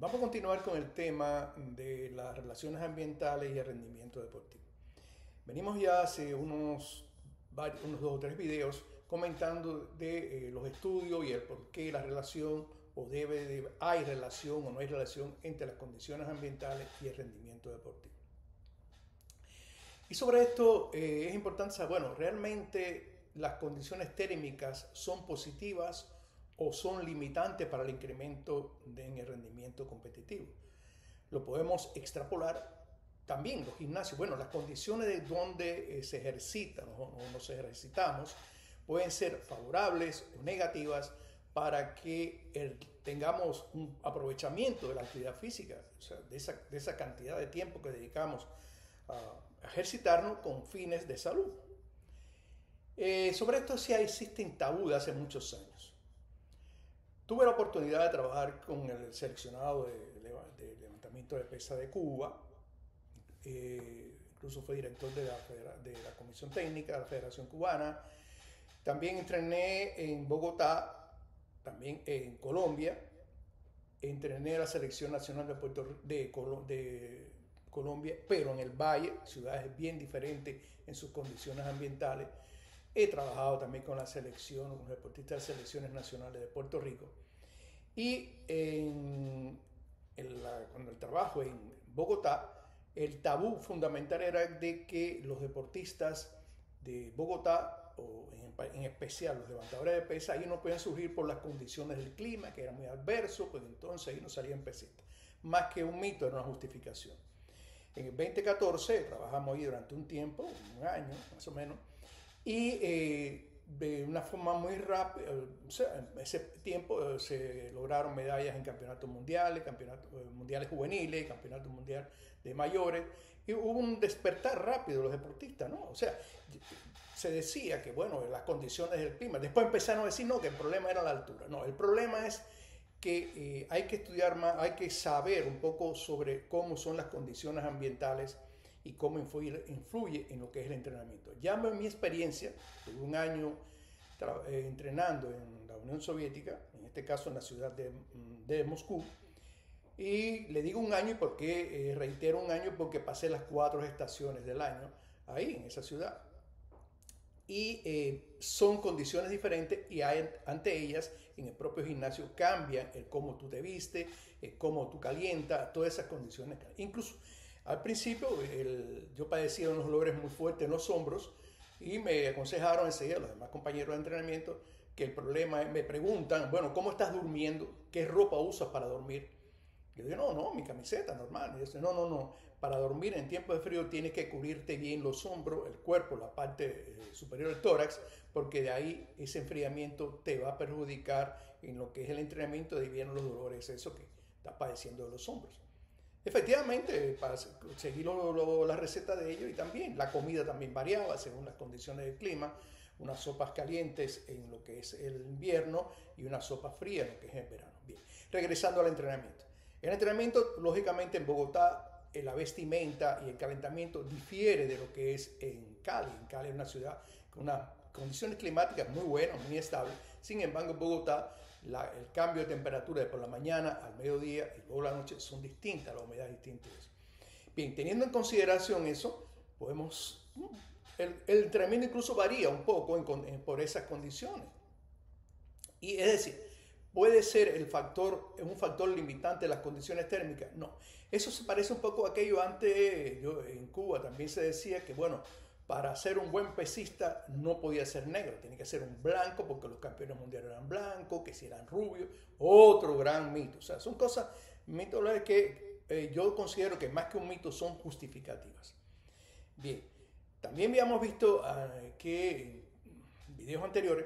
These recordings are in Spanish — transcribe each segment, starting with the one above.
Vamos a continuar con el tema de las relaciones ambientales y el rendimiento deportivo. Venimos ya hace unos 2 o 3 videos comentando de los estudios y el por qué la relación hay relación o no hay relación entre las condiciones ambientales y el rendimiento deportivo. Y sobre esto es importante saber, bueno, realmente las condiciones térmicas son positivas o son limitantes para el incremento en el rendimiento competitivo. Lo podemos extrapolar también los gimnasios. Bueno, las condiciones de donde se ejercitan o nos ejercitamos pueden ser favorables o negativas para que tengamos un aprovechamiento de la actividad física, o sea, de esa cantidad de tiempo que dedicamos a ejercitarnos con fines de salud. Sobre esto sí existen tabú de hace muchos años. Tuve la oportunidad de trabajar con el seleccionado de levantamiento de pesa de Cuba. Incluso fue director de la Comisión Técnica de la Federación Cubana. También entrené en Bogotá, también en Colombia. Entrené a la Selección Nacional de Colombia, pero en el Valle, ciudades bien diferentes en sus condiciones ambientales. He trabajado también con la selección, con deportistas de selecciones nacionales de Puerto Rico. Y cuando el trabajo en Bogotá, el tabú fundamental era de que los deportistas de Bogotá, o en especial los levantadores de pesa, ahí no podían surgir por las condiciones del clima, que era muy adverso, pues entonces ahí no salían pesistas. Más que un mito, era una justificación. En el 2014 trabajamos ahí durante un tiempo, un año más o menos, y de una forma muy rápida, o sea, en ese tiempo se lograron medallas en campeonatos mundiales, mundiales juveniles, campeonatos mundiales de mayores, y hubo un despertar rápido de los deportistas, ¿no? O sea, se decía que, bueno, las condiciones del clima, después empezaron a decir, no, que el problema era la altura. No, el problema es que hay que estudiar más, hay que saber un poco sobre cómo son las condiciones ambientales y cómo influye en lo que es el entrenamiento. Ya en mi experiencia, tuve un año entrenando en la Unión Soviética, en este caso en la ciudad de Moscú, y le digo un año porque reitero un año porque pasé las 4 estaciones del año ahí en esa ciudad. Y son condiciones diferentes y ante ellas en el propio gimnasio cambian el cómo tú te vistes, cómo tú calientas, todas esas condiciones. Incluso al principio yo padecía unos dolores muy fuertes en los hombros y me aconsejaron enseguida los demás compañeros de entrenamiento que el problema es, me preguntan, bueno, ¿cómo estás durmiendo? ¿Qué ropa usas para dormir? Yo digo, no, mi camiseta normal. Y yo digo, no, para dormir en tiempo de frío tienes que cubrirte bien los hombros, el cuerpo, la parte superior del tórax, porque de ahí ese enfriamiento te va a perjudicar en lo que es el entrenamiento debido a los dolores, eso que estás padeciendo de los hombros. Efectivamente, para seguir la receta de ellos y también la comida también variaba según las condiciones del clima, unas sopas calientes en lo que es el invierno y unas sopas frías en lo que es el verano. Bien, regresando al entrenamiento. El entrenamiento, lógicamente, en Bogotá, la vestimenta y el calentamiento difiere de lo que es en Cali. En Cali es una ciudad con unas condiciones climáticas muy buenas, muy estables. Sin embargo, en Bogotá, el cambio de temperatura de por la mañana al mediodía y luego la noche son distintas, la humedad es distinta. Bien, teniendo en consideración eso, podemos... El entrenamiento incluso varía un poco por esas condiciones. Y es decir, ¿puede ser un factor limitante de las condiciones térmicas? No. Eso se parece un poco a aquello antes, en Cuba también se decía que, bueno, para ser un buen pesista no podía ser negro, tenía que ser un blanco porque los campeones mundiales eran blancos, que si eran rubios, otro gran mito. O sea, son cosas, mitos que yo considero que más que un mito son justificativas. Bien, también habíamos visto que en videos anteriores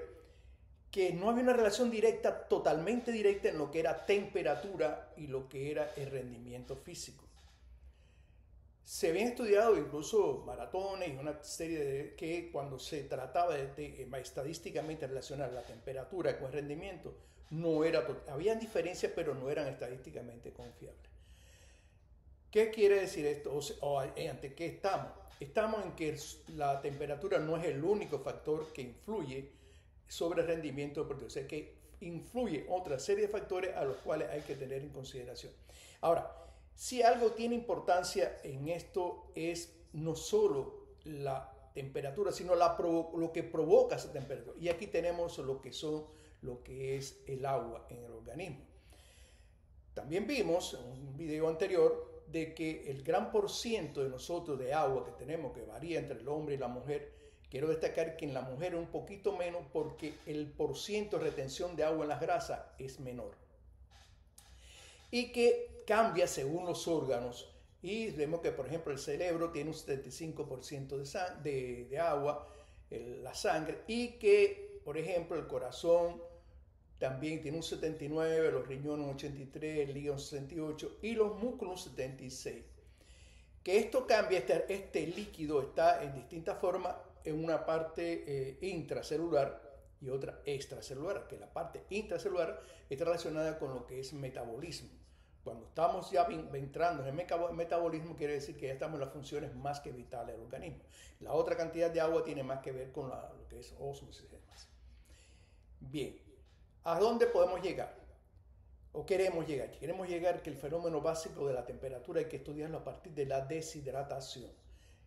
que no había una relación directa, totalmente directa en lo que era temperatura y lo que era el rendimiento físico. Se habían estudiado incluso maratones y una serie de que cuando se trataba de estadísticamente relacionar la temperatura con el rendimiento, había diferencias pero no eran estadísticamente confiables. ¿Qué quiere decir esto? ¿Ante qué estamos? Estamos en que la temperatura no es el único factor que influye sobre el rendimiento deportivo. O sea que influye otra serie de factores a los cuales hay que tener en consideración. Ahora, si algo tiene importancia en esto es no solo la temperatura, sino lo que provoca esa temperatura. Y aquí tenemos lo que es el agua en el organismo. También vimos en un video anterior de que el gran porciento de nosotros de agua que tenemos, que varía entre el hombre y la mujer, quiero destacar que en la mujer es un poquito menos porque el porciento de retención de agua en las grasas es menor. Y que cambia según los órganos. Y vemos que, por ejemplo, el cerebro tiene un 75% de agua, la sangre, y que, por ejemplo, el corazón también tiene un 79%, los riñones un 83%, el hígado un 68% y los músculos un 76%. Que esto cambia, este líquido está en distintas formas en una parte intracelular y otra extracelular, que la parte intracelular está relacionada con lo que es metabolismo. Cuando estamos ya entrando en el metabolismo, quiere decir que ya estamos en las funciones más que vitales del organismo. La otra cantidad de agua tiene más que ver con lo que es ósmosis y demás. Bien, ¿a dónde podemos llegar? ¿O queremos llegar? Queremos llegar que el fenómeno básico de la temperatura hay que estudiarlo a partir de la deshidratación.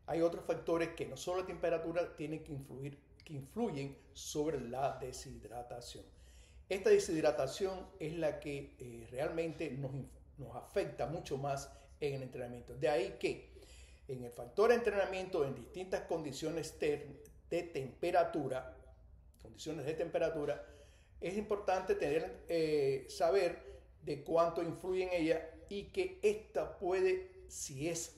Hay otros factores que no solo la temperatura tienen que influyen sobre la deshidratación. Esta deshidratación es la que realmente nos afecta mucho más en el entrenamiento. De ahí que en el factor de entrenamiento, en distintas condiciones de temperatura, es importante saber de cuánto influye en ella y que esta puede, si es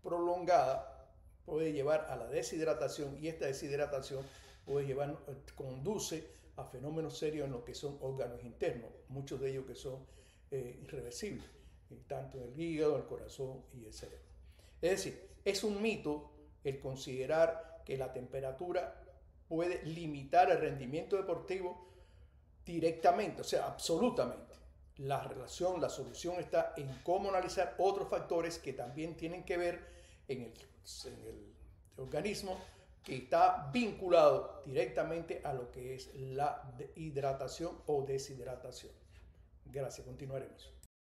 prolongada, puede llevar a la deshidratación y esta deshidratación conduce a fenómenos serios en lo que son órganos internos, muchos de ellos que son irreversibles, tanto en el hígado, el corazón y el cerebro. Es decir, es un mito el considerar que la temperatura puede limitar el rendimiento deportivo directamente, o sea, absolutamente. La solución está en cómo analizar otros factores que también tienen que ver en el organismo, que está vinculado directamente a lo que es la hidratación o deshidratación. Gracias, continuaremos.